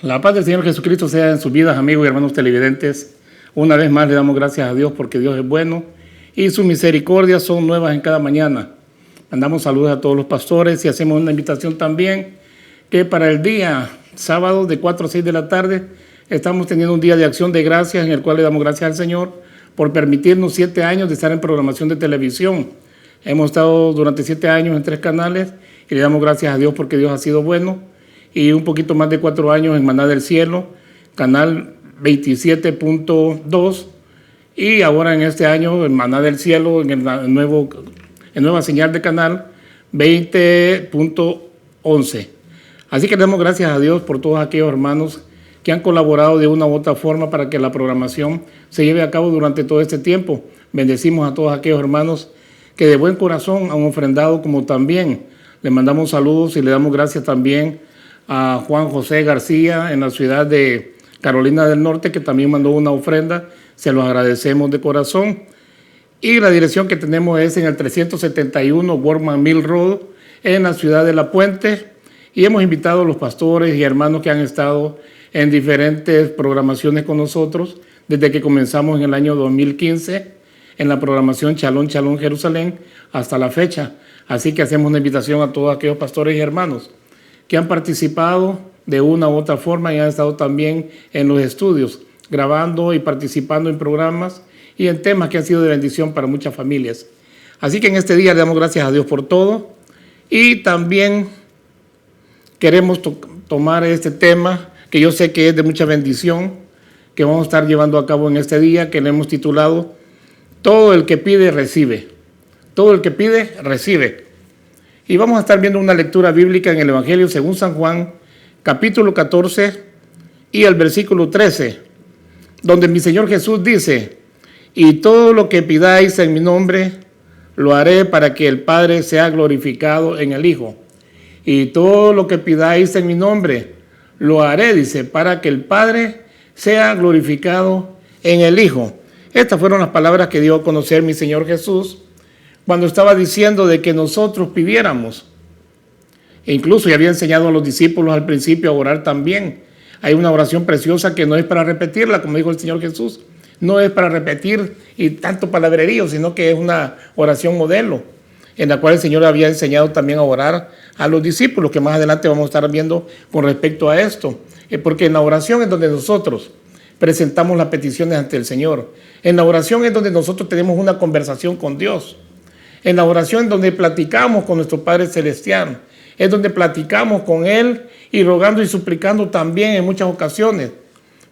La paz del Señor Jesucristo sea en sus vidas, amigos y hermanos televidentes. Una vez más le damos gracias a Dios porque Dios es bueno y sus misericordias son nuevas en cada mañana. Mandamos saludos a todos los pastores y hacemos una invitación también que para el día sábado de 4 a 6 de la tarde estamos teniendo un día de acción de gracias en el cual le damos gracias al Señor por permitirnos 7 años de estar en programación de televisión. Hemos estado durante 7 años en 3 canales y le damos gracias a Dios porque Dios ha sido bueno. Y un poquito más de 4 años en Maná del Cielo, canal 27.2, y ahora en este año en Maná del Cielo, en nueva señal de canal 20.11. Así que le damos gracias a Dios por todos aquellos hermanos que han colaborado de una u otra forma para que la programación se lleve a cabo durante todo este tiempo. Bendecimos a todos aquellos hermanos que de buen corazón han ofrendado, como también le mandamos saludos y le damos gracias también a Juan José García en la ciudad de Carolina del Norte, que también mandó una ofrenda. Se los agradecemos de corazón. Y la dirección que tenemos es en el 371 Workman Mill Road, en la ciudad de La Puente. Y hemos invitado a los pastores y hermanos que han estado en diferentes programaciones con nosotros desde que comenzamos en el año 2015 en la programación Shalom, Shalom, Jerusalén, hasta la fecha. Así que hacemos una invitación a todos aquellos pastores y hermanos que han participado de una u otra forma y han estado también en los estudios, grabando y participando en programas y en temas que han sido de bendición para muchas familias. Así que en este día le damos gracias a Dios por todo y también queremos tomar este tema que yo sé que es de mucha bendición, que vamos a estar llevando a cabo en este día, que le hemos titulado Todo el que pide, recibe. Todo el que pide, recibe. Y vamos a estar viendo una lectura bíblica en el Evangelio según San Juan, capítulo 14 y el versículo 13, donde mi Señor Jesús dice: y todo lo que pidáis en mi nombre, lo haré para que el Padre sea glorificado en el Hijo. Y todo lo que pidáis en mi nombre, lo haré, dice, para que el Padre sea glorificado en el Hijo. Estas fueron las palabras que dio a conocer mi Señor Jesús cuando estaba diciendo de que nosotros pidiéramos. E incluso ya había enseñado a los discípulos al principio a orar también. Hay una oración preciosa que no es para repetirla, como dijo el Señor Jesús. No es para repetir y tanto palabrerío, sino que es una oración modelo, en la cual el Señor había enseñado también a orar a los discípulos, que más adelante vamos a estar viendo con respecto a esto. Porque en la oración es donde nosotros presentamos las peticiones ante el Señor. En la oración es donde nosotros tenemos una conversación con Dios. En la oración es donde platicamos con nuestro Padre Celestial. Es donde platicamos con Él y rogando y suplicando también en muchas ocasiones,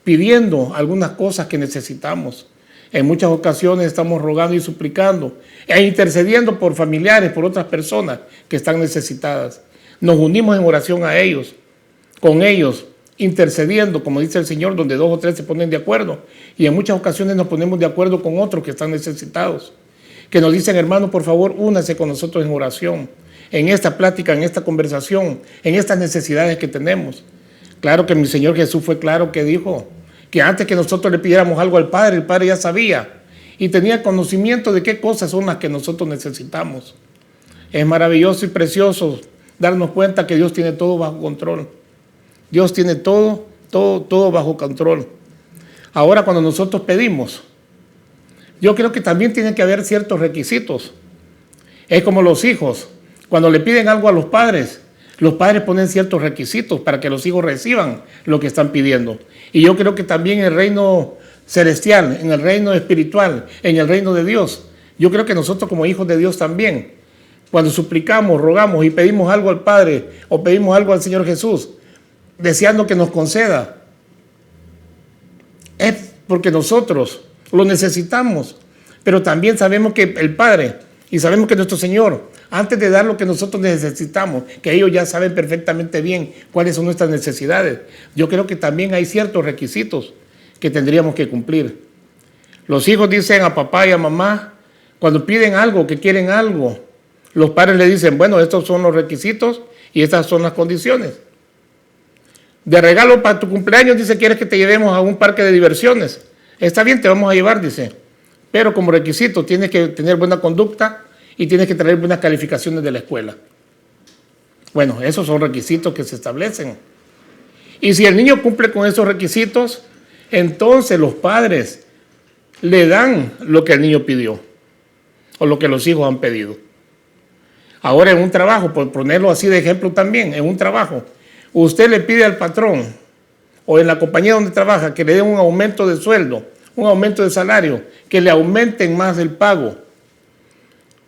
pidiendo algunas cosas que necesitamos. En muchas ocasiones estamos rogando y suplicando e intercediendo por familiares, por otras personas que están necesitadas. Nos unimos en oración a ellos, con ellos, intercediendo, como dice el Señor, donde 2 o 3 se ponen de acuerdo. Y en muchas ocasiones nos ponemos de acuerdo con otros que están necesitados, que nos dicen: hermano, por favor, únase con nosotros en oración, en esta plática, en esta conversación, en estas necesidades que tenemos. Claro que mi Señor Jesús fue claro que dijo que antes que nosotros le pidiéramos algo al Padre, el Padre ya sabía y tenía conocimiento de qué cosas son las que nosotros necesitamos. Es maravilloso y precioso darnos cuenta que Dios tiene todo bajo control. Dios tiene todo bajo control. Ahora, cuando nosotros pedimos, yo creo que también tiene que haber ciertos requisitos. Es como los hijos. Cuando le piden algo a los padres ponen ciertos requisitos para que los hijos reciban lo que están pidiendo. Y yo creo que también en el reino celestial, en el reino espiritual, en el reino de Dios, yo creo que nosotros como hijos de Dios también, cuando suplicamos, rogamos y pedimos algo al Padre o pedimos algo al Señor Jesús, deseando que nos conceda, es porque nosotros lo necesitamos. Pero también sabemos que el Padre y sabemos que nuestro Señor, antes de dar lo que nosotros necesitamos, que ellos ya saben perfectamente bien cuáles son nuestras necesidades, yo creo que también hay ciertos requisitos que tendríamos que cumplir. Los hijos dicen a papá y a mamá, cuando piden algo, que quieren algo, los padres le dicen: bueno, estos son los requisitos y estas son las condiciones. De regalo para tu cumpleaños, dice: ¿quieres que te llevemos a un parque de diversiones? Está bien, te vamos a llevar, dice. Pero como requisito tienes que tener buena conducta y tienes que traer buenas calificaciones de la escuela. Bueno, esos son requisitos que se establecen. Y si el niño cumple con esos requisitos, entonces los padres le dan lo que el niño pidió o lo que los hijos han pedido. Ahora en un trabajo, por ponerlo así de ejemplo también, en un trabajo, usted le pide al patrón o en la compañía donde trabaja que le den un aumento de sueldo, un aumento de salario, que le aumenten más el pago.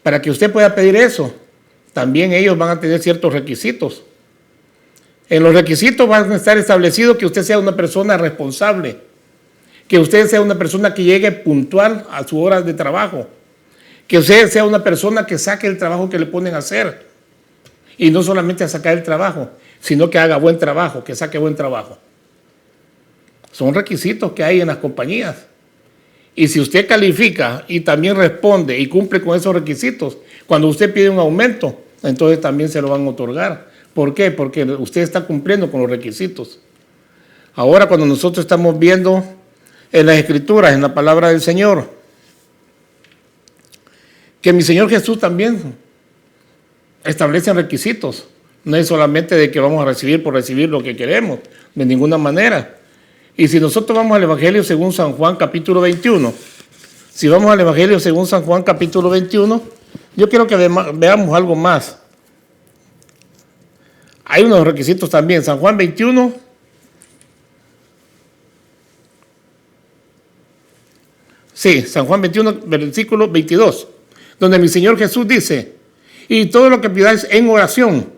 Para que usted pueda pedir eso, también ellos van a tener ciertos requisitos. En los requisitos van a estar establecidos que usted sea una persona responsable, que usted sea una persona que llegue puntual a su hora de trabajo, que usted sea una persona que saque el trabajo que le ponen a hacer. Y no solamente a sacar el trabajo, sino que haga buen trabajo, que saque buen trabajo. Son requisitos que hay en las compañías. Y si usted califica y también responde y cumple con esos requisitos, cuando usted pide un aumento, entonces también se lo van a otorgar. ¿Por qué? Porque usted está cumpliendo con los requisitos. Ahora, cuando nosotros estamos viendo en las Escrituras, en la palabra del Señor, que mi Señor Jesús también establece requisitos. No es solamente de que vamos a recibir por recibir lo que queremos, de ninguna manera. Y si nosotros vamos al Evangelio según San Juan capítulo 21, si vamos al Evangelio según San Juan capítulo 21, yo quiero que veamos algo más. Hay unos requisitos también. San Juan 21, sí, San Juan 21, versículo 22, donde mi Señor Jesús dice, y todo lo que pidáis en oración,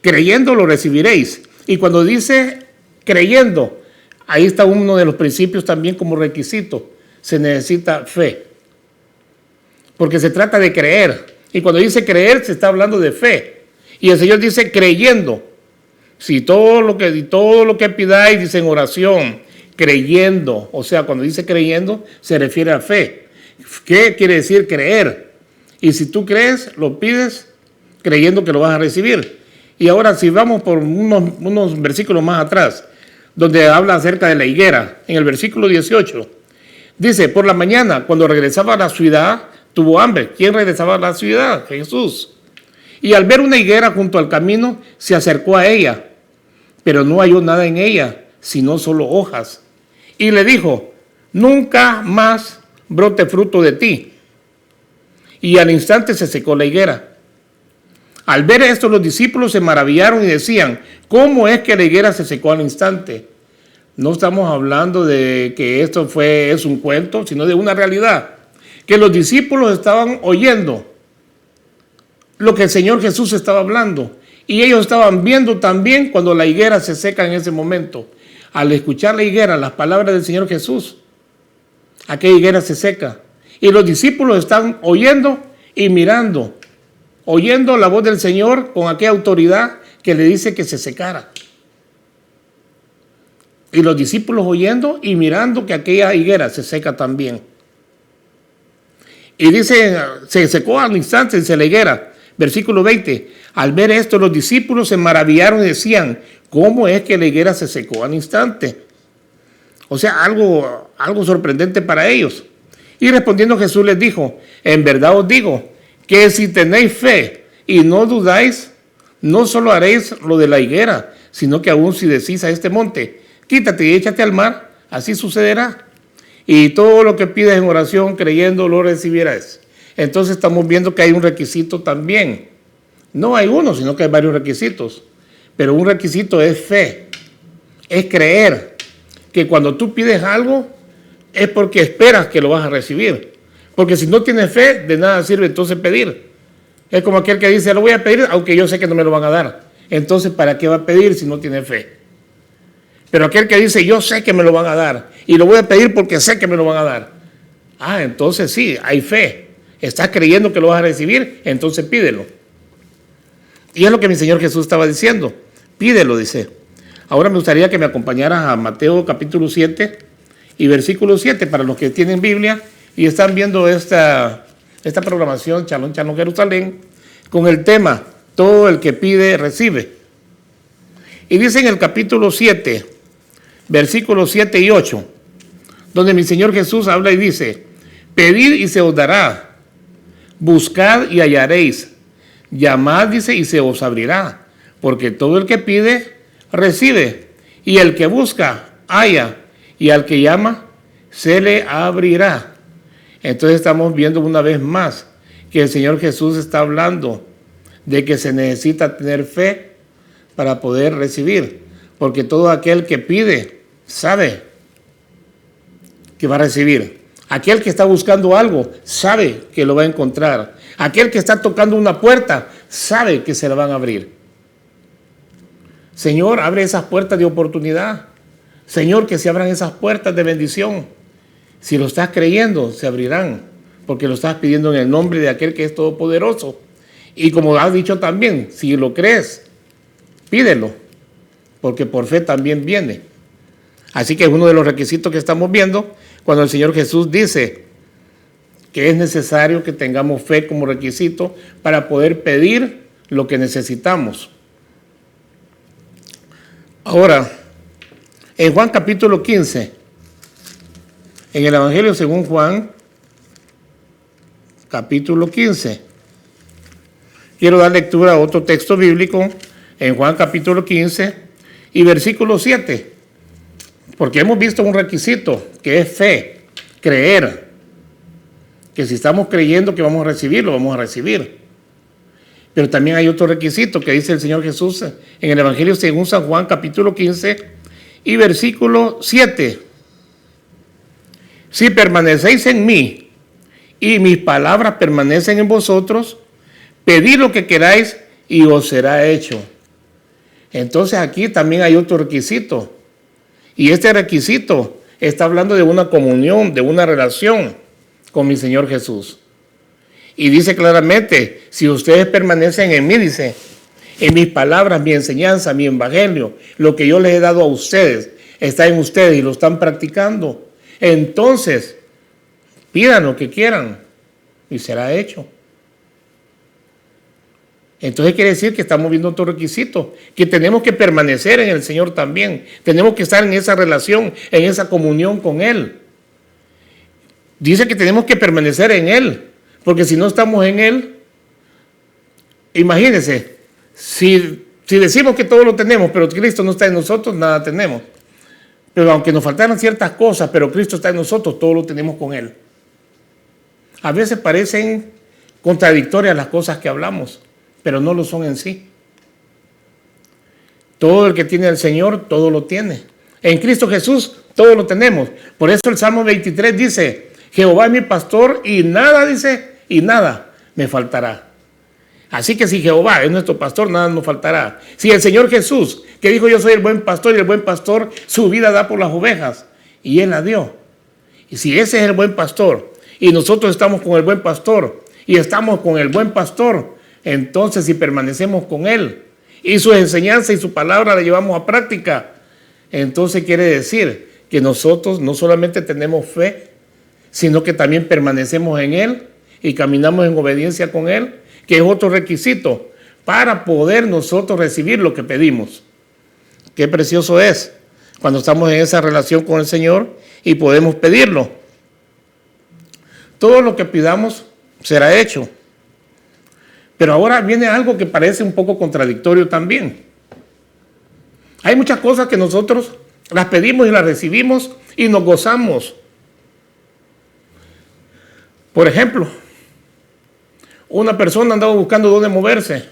creyendo lo recibiréis. Y cuando dice creyendo, ahí está uno de los principios también como requisito. Se necesita fe. Porque se trata de creer. Y cuando dice creer, se está hablando de fe. Y el Señor dice creyendo. Si todo lo que pidáis, dice en oración, creyendo. O sea, cuando dice creyendo, se refiere a fe. ¿Qué quiere decir creer? Y si tú crees, lo pides creyendo que lo vas a recibir. Y ahora si vamos por unos versículos más atrás, donde habla acerca de la higuera, en el versículo 18, dice, por la mañana, cuando regresaba a la ciudad, tuvo hambre. ¿Quién regresaba a la ciudad? Jesús. Y al ver una higuera junto al camino, se acercó a ella, pero no halló nada en ella, sino solo hojas. Y le dijo, nunca más brote fruto de ti. Y al instante se secó la higuera. Al ver esto, los discípulos se maravillaron y decían, ¿cómo es que la higuera se secó al instante? No estamos hablando de que esto es un cuento, sino de una realidad. Que los discípulos estaban oyendo lo que el Señor Jesús estaba hablando. Y ellos estaban viendo también cuando la higuera se seca en ese momento. Al escuchar la higuera, las palabras del Señor Jesús, aquella higuera se seca. Y los discípulos están oyendo y mirando, oyendo la voz del Señor con aquella autoridad que le dice que se secara. Y los discípulos oyendo y mirando que aquella higuera se seca también. Y dice, se secó al instante, dice la higuera. Versículo 20, al ver esto los discípulos se maravillaron y decían, ¿cómo es que la higuera se secó al instante? O sea, algo sorprendente para ellos. Y respondiendo Jesús les dijo, en verdad os digo, que si tenéis fe y no dudáis, no solo haréis lo de la higuera, sino que aún si decís a este monte, quítate y échate al mar, así sucederá. Y todo lo que pides en oración, creyendo, lo recibirás. Entonces estamos viendo que hay un requisito también. No hay uno, sino que hay varios requisitos. Pero un requisito es fe, es creer que cuando tú pides algo es porque esperas que lo vas a recibir. Porque si no tienes fe, de nada sirve entonces pedir. Es como aquel que dice, lo voy a pedir, aunque yo sé que no me lo van a dar. Entonces, ¿para qué va a pedir si no tiene fe? Pero aquel que dice, yo sé que me lo van a dar, y lo voy a pedir porque sé que me lo van a dar. Ah, entonces sí, hay fe. Estás creyendo que lo vas a recibir, entonces pídelo. Y es lo que mi Señor Jesús estaba diciendo. Pídelo, dice. Ahora me gustaría que me acompañaras a Mateo capítulo 7 y versículo 7, para los que tienen Biblia y están viendo esta programación, Shalom, Shalom, Jerusalén, con el tema, todo el que pide, recibe. Y dice en el capítulo 7, versículos 7 y 8, donde mi Señor Jesús habla y dice, pedid y se os dará, buscad y hallaréis, llamad, dice, y se os abrirá, porque todo el que pide, recibe, Y el que busca, halla, y al que llama, se le abrirá. Entonces estamos viendo una vez más que el Señor Jesús está hablando de que se necesita tener fe para poder recibir, porque todo aquel que pide sabe que va a recibir. Aquel que está buscando algo sabe que lo va a encontrar. Aquel que está tocando una puerta sabe que se la van a abrir. Señor, abre esas puertas de oportunidad. Señor, que se abran esas puertas de bendición. Si lo estás creyendo, se abrirán, porque lo estás pidiendo en el nombre de aquel que es todopoderoso. Y como has dicho también, si lo crees, pídelo, porque por fe también viene. Así que es uno de los requisitos que estamos viendo cuando el Señor Jesús dice que es necesario que tengamos fe como requisito para poder pedir lo que necesitamos. Ahora, en Juan capítulo 15, en el Evangelio según Juan, capítulo 15, quiero dar lectura a otro texto bíblico en Juan capítulo 15 y versículo 7, porque hemos visto un requisito que es fe, creer, que si estamos creyendo que vamos a recibir, lo vamos a recibir. Pero también hay otro requisito que dice el Señor Jesús en el Evangelio según San Juan capítulo 15 y versículo 7. Si permanecéis en mí y mis palabras permanecen en vosotros, pedid lo que queráis y os será hecho. Entonces aquí también hay otro requisito. Y este requisito está hablando de una comunión, de una relación con mi Señor Jesús. Y dice claramente, si ustedes permanecen en mí, dice, en mis palabras, mi enseñanza, mi evangelio, lo que yo les he dado a ustedes, está en ustedes y lo están practicando. Entonces, pidan lo que quieran y será hecho. Entonces quiere decir que estamos viendo otro requisito, que tenemos que permanecer en el Señor también. Tenemos que estar en esa relación, en esa comunión con Él. Dice que tenemos que permanecer en Él, porque si no estamos en Él, imagínense, si decimos que todo lo tenemos, pero Cristo no está en nosotros, nada tenemos. Pero aunque nos faltaran ciertas cosas, pero Cristo está en nosotros, todo lo tenemos con Él. A veces parecen contradictorias las cosas que hablamos, pero no lo son en sí. Todo el que tiene al Señor, todo lo tiene. En Cristo Jesús, todo lo tenemos. Por eso el Salmo 23 dice, Jehová es mi pastor y nada, dice, y nada me faltará. Así que si Jehová es nuestro pastor, nada nos faltará. Si el Señor Jesús, que dijo yo soy el buen pastor y el buen pastor su vida da por las ovejas, y Él la dio. Y si ese es el buen pastor, y nosotros estamos con el buen pastor, y estamos con el buen pastor, entonces si permanecemos con Él, y su enseñanza y su palabra la llevamos a práctica, entonces quiere decir que nosotros no solamente tenemos fe, sino que también permanecemos en Él y caminamos en obediencia con Él, que es otro requisito para poder nosotros recibir lo que pedimos. Qué precioso es cuando estamos en esa relación con el Señor y podemos pedirlo. Todo lo que pidamos será hecho. Pero ahora viene algo que parece un poco contradictorio también. Hay muchas cosas que nosotros las pedimos y las recibimos y nos gozamos. Por ejemplo, una persona andaba buscando dónde moverse.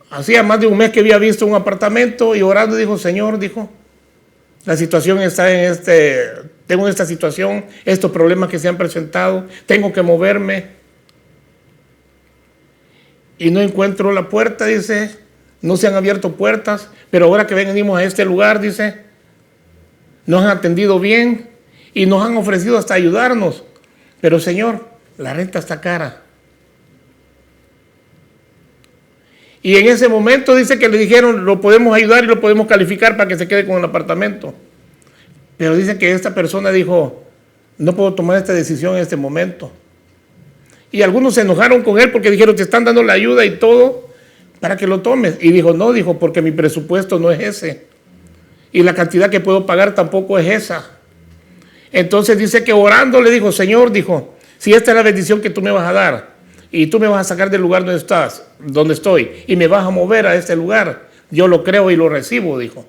Hacía más de un mes que había visto un apartamento y orando dijo, Señor, dijo, la situación está en tengo esta situación, estos problemas que se han presentado, tengo que moverme. Y no encuentro la puerta, dice, no se han abierto puertas, pero ahora que venimos a este lugar, dice, nos han atendido bien y nos han ofrecido hasta ayudarnos. Pero Señor, la renta está cara. Y en ese momento dice que le dijeron, lo podemos ayudar y lo podemos calificar para que se quede con el apartamento. Pero dice que esta persona dijo, no puedo tomar esta decisión en este momento. Y algunos se enojaron con él porque dijeron, te están dando la ayuda y todo para que lo tomes. Y dijo, no, dijo, porque mi presupuesto no es ese. Y la cantidad que puedo pagar tampoco es esa. Entonces dice que orando le dijo, Señor, dijo, si esta es la bendición que tú me vas a dar y tú me vas a sacar del lugar donde estoy y me vas a mover a este lugar, yo lo creo y lo recibo, dijo.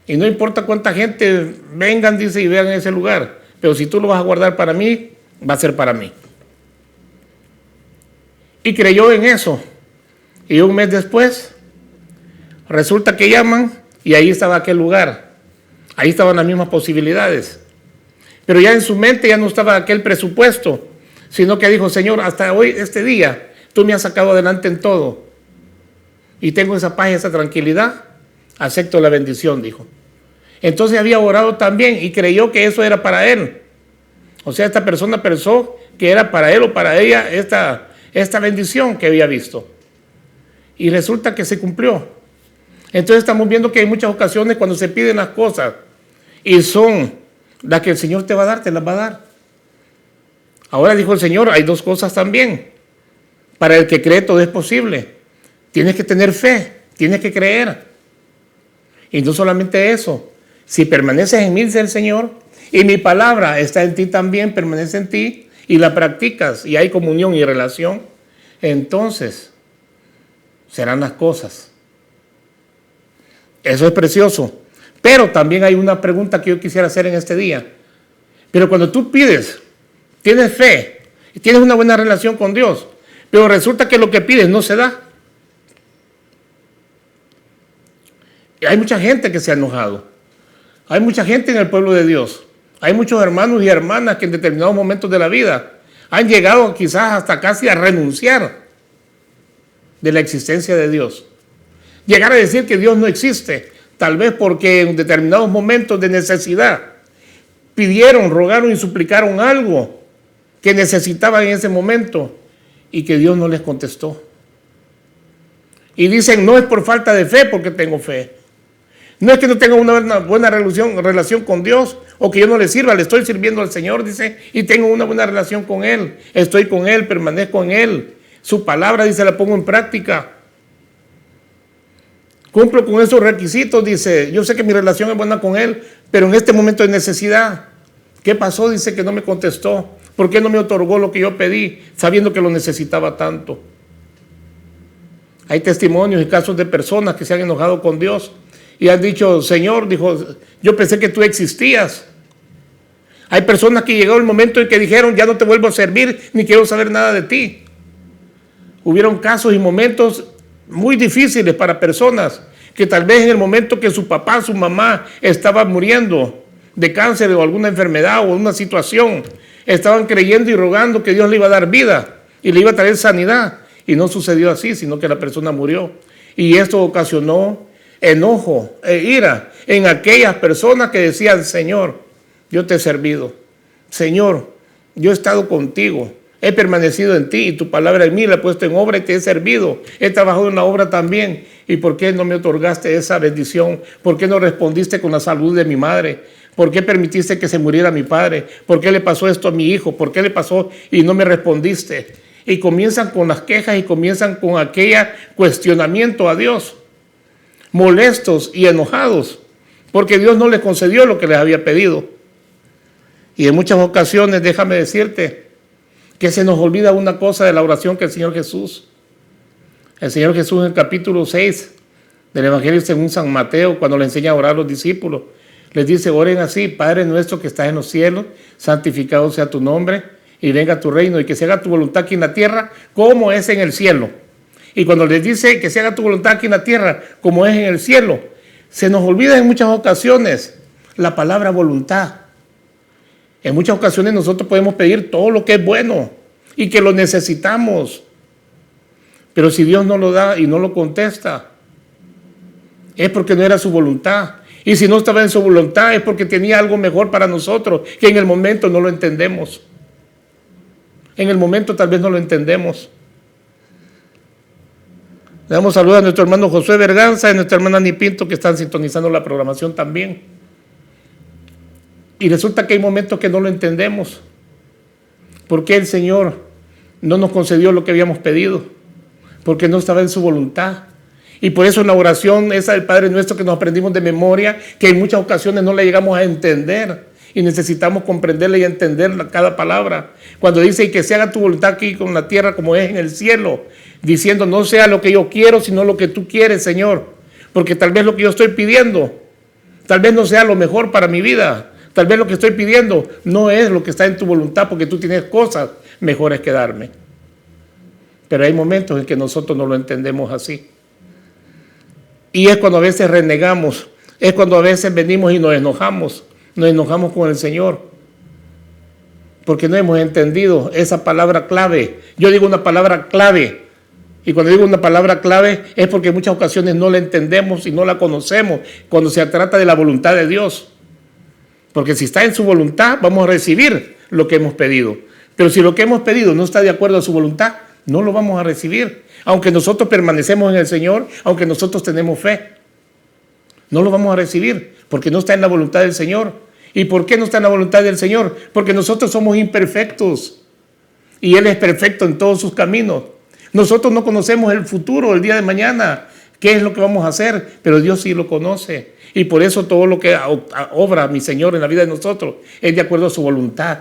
Y no importa cuánta gente vengan, dice, y vean ese lugar, pero si tú lo vas a guardar para mí, va a ser para mí. Y creyó en eso. Y un mes después, resulta que llaman y ahí estaba aquel lugar. Ahí estaban las mismas posibilidades. Pero ya en su mente ya no estaba aquel presupuesto, sino que dijo, Señor, hasta hoy, este día, tú me has sacado adelante en todo. Y tengo esa paz y esa tranquilidad. Acepto la bendición, dijo. Entonces había orado también y creyó que eso era para él. O sea, esta persona pensó que era para él o para ella esta bendición que había visto. Y resulta que se cumplió. Entonces estamos viendo que hay muchas ocasiones cuando se piden las cosas y son las que el Señor te va a dar, te las va a dar. Ahora dijo el Señor, hay dos cosas también. Para el que cree todo es posible. Tienes que tener fe, tienes que creer. Y no solamente eso, si permaneces en mí, dice el Señor, y mi palabra está en ti también, permanece en ti, y la practicas, y hay comunión y relación, entonces serán las cosas. Eso es precioso. Pero también hay una pregunta que yo quisiera hacer en este día. Pero cuando tú pides, tienes fe, y tienes una buena relación con Dios, pero resulta que lo que pides no se da. Y hay mucha gente que se ha enojado. Hay mucha gente en el pueblo de Dios. Hay muchos hermanos y hermanas que en determinados momentos de la vida han llegado quizás hasta casi a renunciar de la existencia de Dios. Llegar a decir que Dios no existe, tal vez porque en determinados momentos de necesidad pidieron, rogaron y suplicaron algo que necesitaban en ese momento y que Dios no les contestó. Y dicen, no es por falta de fe porque tengo fe. No es que no tenga una buena relación con Dios o que yo no le sirva, le estoy sirviendo al Señor, dice, y tengo una buena relación con Él. Estoy con Él, permanezco en Él. Su palabra, dice, la pongo en práctica. Cumplo con esos requisitos, dice, yo sé que mi relación es buena con Él, pero en este momento de necesidad, ¿qué pasó? Dice que no me contestó. ¿Por qué no me otorgó lo que yo pedí, sabiendo que lo necesitaba tanto? Hay testimonios y casos de personas que se han enojado con Dios y han dicho, Señor, dijo, yo pensé que tú existías. Hay personas que llegó el momento en que dijeron, ya no te vuelvo a servir, ni quiero saber nada de ti. Hubieron casos y momentos muy difíciles para personas que tal vez en el momento que su papá, su mamá estaba muriendo de cáncer o alguna enfermedad o una situación, estaban creyendo y rogando que Dios le iba a dar vida y le iba a traer sanidad. Y no sucedió así, sino que la persona murió. Y esto ocasionó enojo e ira en aquellas personas que decían, Señor, yo te he servido. Señor, yo he estado contigo. He permanecido en ti y tu palabra en mí la he puesto en obra y te he servido. He trabajado en la obra también. ¿Y por qué no me otorgaste esa bendición? ¿Por qué no respondiste con la salud de mi madre? ¿Por qué permitiste que se muriera mi padre? ¿Por qué le pasó esto a mi hijo? ¿Por qué le pasó y no me respondiste? Y comienzan con las quejas y comienzan con aquel cuestionamiento a Dios, molestos y enojados, porque Dios no les concedió lo que les había pedido. Y en muchas ocasiones, déjame decirte, que se nos olvida una cosa de la oración que el Señor Jesús en el capítulo 6 del Evangelio según San Mateo, cuando le enseña a orar a los discípulos, les dice, oren así, Padre nuestro que estás en los cielos, santificado sea tu nombre, y venga tu reino, y que se haga tu voluntad aquí en la tierra, como es en el cielo. Y cuando les dice que se haga tu voluntad aquí en la tierra, como es en el cielo, se nos olvida en muchas ocasiones la palabra voluntad. En muchas ocasiones nosotros podemos pedir todo lo que es bueno y que lo necesitamos. Pero si Dios no lo da y no lo contesta, es porque no era su voluntad. Y si no estaba en su voluntad, es porque tenía algo mejor para nosotros, que en el momento no lo entendemos. En el momento tal vez no lo entendemos. Le damos saludos a nuestro hermano Josué Berganza y a nuestra hermana Ani Pinto, que están sintonizando la programación también. Y resulta que hay momentos que no lo entendemos. ¿Por qué el Señor no nos concedió lo que habíamos pedido? Porque no estaba en su voluntad. Y por eso en la oración esa del Padre Nuestro que nos aprendimos de memoria, que en muchas ocasiones no la llegamos a entender. Y necesitamos comprenderla y entender cada palabra. Cuando dice, y que se haga tu voluntad aquí con la tierra como es en el cielo. diciendo, no sea lo que yo quiero, sino lo que tú quieres, Señor. Porque tal vez lo que yo estoy pidiendo, tal vez no sea lo mejor para mi vida. Tal vez lo que estoy pidiendo no es lo que está en tu voluntad, porque tú tienes cosas mejores que darme. Pero hay momentos en que nosotros no lo entendemos así. Y es cuando a veces renegamos, es cuando a veces venimos y nos enojamos con el Señor, porque no hemos entendido esa palabra clave. Yo digo una palabra clave, y cuando digo una palabra clave es porque en muchas ocasiones no la entendemos y no la conocemos cuando se trata de la voluntad de Dios. Porque si está en su voluntad, vamos a recibir lo que hemos pedido. Pero si lo que hemos pedido no está de acuerdo a su voluntad, no lo vamos a recibir. Aunque nosotros permanecemos en el Señor, aunque nosotros tenemos fe, no lo vamos a recibir porque no está en la voluntad del Señor. ¿Y por qué no está en la voluntad del Señor? Porque nosotros somos imperfectos y Él es perfecto en todos sus caminos. Nosotros no conocemos el futuro, el día de mañana, qué es lo que vamos a hacer, pero Dios sí lo conoce. Y por eso todo lo que obra mi Señor en la vida de nosotros es de acuerdo a su voluntad.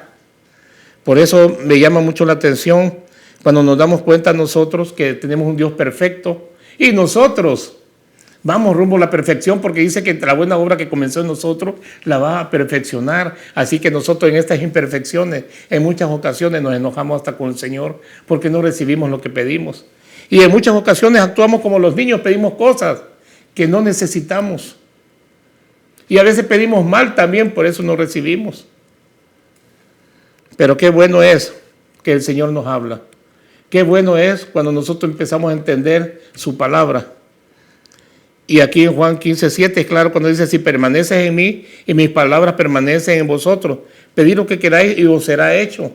Por eso me llama mucho la atención cuando nos damos cuenta nosotros que tenemos un Dios perfecto y nosotros vamos rumbo a la perfección, porque dice que la buena obra que comenzó en nosotros la va a perfeccionar. Así que nosotros en estas imperfecciones en muchas ocasiones nos enojamos hasta con el Señor porque no recibimos lo que pedimos. Y en muchas ocasiones actuamos como los niños, pedimos cosas que no necesitamos. Y a veces pedimos mal también, por eso no recibimos. Pero qué bueno es que el Señor nos habla. Qué bueno es cuando nosotros empezamos a entender su palabra. Y aquí en Juan 15:7 es claro cuando dice, si permaneces en mí y mis palabras permanecen en vosotros, pedid lo que queráis y os será hecho.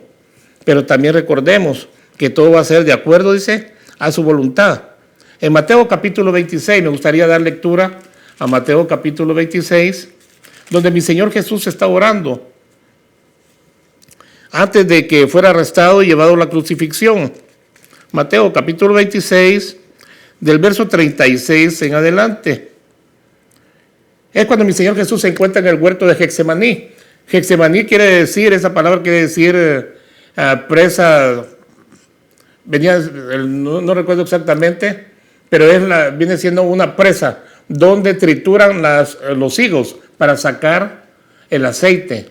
Pero también recordemos que todo va a ser de acuerdo, dice, a su voluntad. En Mateo capítulo 26, me gustaría dar lectura a Mateo capítulo 26, donde mi Señor Jesús está orando antes de que fuera arrestado y llevado a la crucifixión. Mateo capítulo 26, del verso 36 en adelante. Es cuando mi Señor Jesús se encuentra en el huerto de Getsemaní. Getsemaní quiere decir, esa palabra quiere decir presa, no recuerdo exactamente, pero viene siendo una presa donde trituran los higos para sacar el aceite.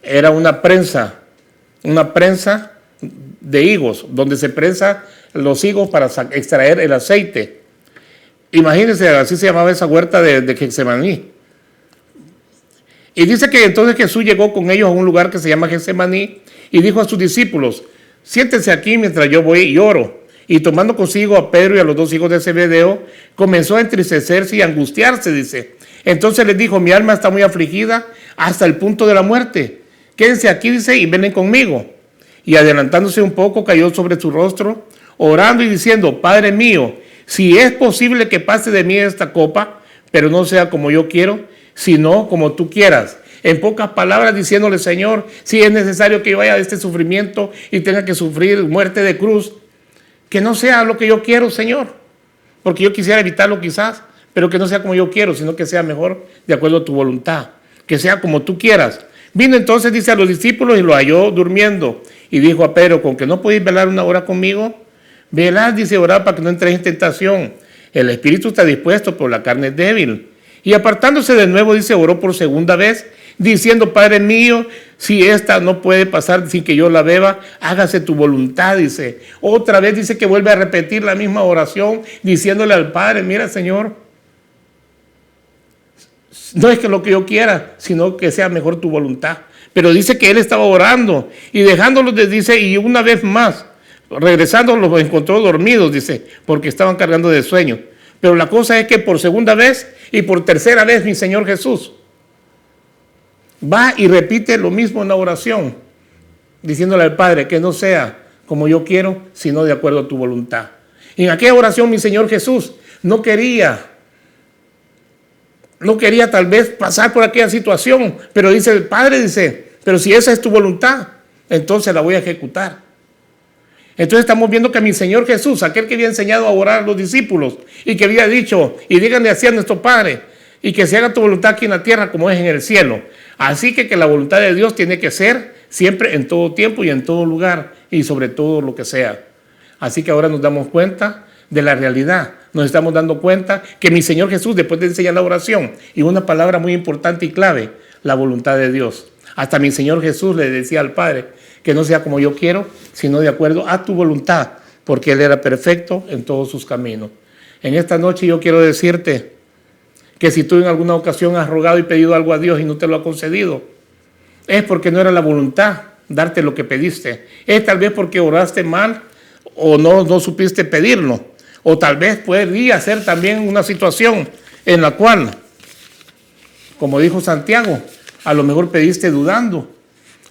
Era una prensa de higos, donde se prensa los higos para extraer el aceite. Imagínense, así se llamaba esa huerta de Getsemaní. Y dice que entonces Jesús llegó con ellos a un lugar que se llama Getsemaní y dijo a sus discípulos, siéntense aquí mientras yo voy y oro. Y tomando consigo a Pedro y a los dos hijos de Zebedeo, comenzó a entristecerse y a angustiarse, dice. Entonces les dijo, mi alma está muy afligida hasta el punto de la muerte. Quédense aquí, dice, y venen conmigo. Y adelantándose un poco, cayó sobre su rostro, orando y diciendo, Padre mío, si es posible que pase de mí esta copa, pero no sea como yo quiero, sino como tú quieras. En pocas palabras, diciéndole, Señor, si es necesario que yo vaya a este sufrimiento y tenga que sufrir muerte de cruz, que no sea lo que yo quiero, Señor, porque yo quisiera evitarlo quizás, pero que no sea como yo quiero, sino que sea mejor de acuerdo a tu voluntad, que sea como tú quieras. Vino entonces, dice, a los discípulos y lo halló durmiendo. Y dijo a Pedro, ¿con que no podéis velar una hora conmigo? Velad, dice, orad para que no entréis en tentación. El espíritu está dispuesto, pero la carne es débil. Y apartándose de nuevo, dice, oró por segunda vez, diciendo, Padre mío, si esta no puede pasar sin que yo la beba, hágase tu voluntad, dice. Otra vez dice que vuelve a repetir la misma oración, diciéndole al Padre, mira, Señor, no es que lo que yo quiera, sino que sea mejor tu voluntad. Pero dice que él estaba orando y dejándolos, dice, y una vez más, regresando los encontró dormidos, dice, porque estaban cargando de sueño. Pero la cosa es que por segunda vez y por tercera vez mi Señor Jesús va y repite lo mismo en la oración, diciéndole al Padre que no sea como yo quiero, sino de acuerdo a tu voluntad. Y en aquella oración mi Señor Jesús no quería tal vez pasar por aquella situación, pero dice el Padre, dice, pero si esa es tu voluntad, entonces la voy a ejecutar. Entonces estamos viendo que mi Señor Jesús, aquel que había enseñado a orar a los discípulos y que había dicho, y díganle así a nuestro Padre, y que se haga tu voluntad aquí en la tierra como es en el cielo. Así que la voluntad de Dios tiene que ser siempre en todo tiempo y en todo lugar y sobre todo lo que sea. Así que ahora nos damos cuenta de la realidad. Nos estamos dando cuenta que mi Señor Jesús, después de enseñar la oración, y una palabra muy importante y clave, la voluntad de Dios. Hasta mi Señor Jesús le decía al Padre que no sea como yo quiero, sino de acuerdo a tu voluntad, porque Él era perfecto en todos sus caminos. En esta noche yo quiero decirte que si tú en alguna ocasión has rogado y pedido algo a Dios y no te lo ha concedido, es porque no era la voluntad darte lo que pediste. Es tal vez porque oraste mal o no supiste pedirlo. O tal vez podría ser también una situación en la cual, como dijo Santiago, a lo mejor pediste dudando,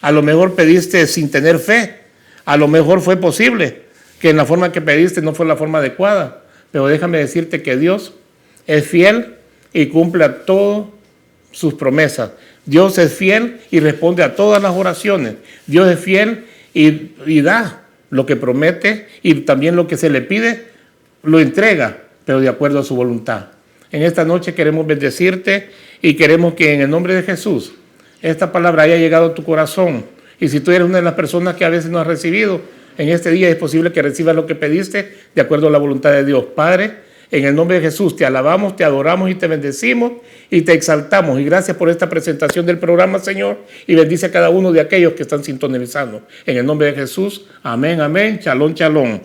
a lo mejor pediste sin tener fe, a lo mejor fue posible que en la forma que pediste no fue la forma adecuada. Pero déjame decirte que Dios es fiel y cumple a todas sus promesas. Dios es fiel y responde a todas las oraciones. Dios es fiel y da lo que promete, y también lo que se le pide lo entrega, pero de acuerdo a su voluntad. En esta noche queremos bendecirte y queremos que en el nombre de Jesús esta palabra haya llegado a tu corazón. Y si tú eres una de las personas que a veces no has recibido, en este día es posible que recibas lo que pediste de acuerdo a la voluntad de Dios. Padre, en el nombre de Jesús te alabamos, te adoramos y te bendecimos y te exaltamos. Y gracias por esta presentación del programa, Señor, y bendice a cada uno de aquellos que están sintonizando. En el nombre de Jesús, amén, amén, shalom, shalom.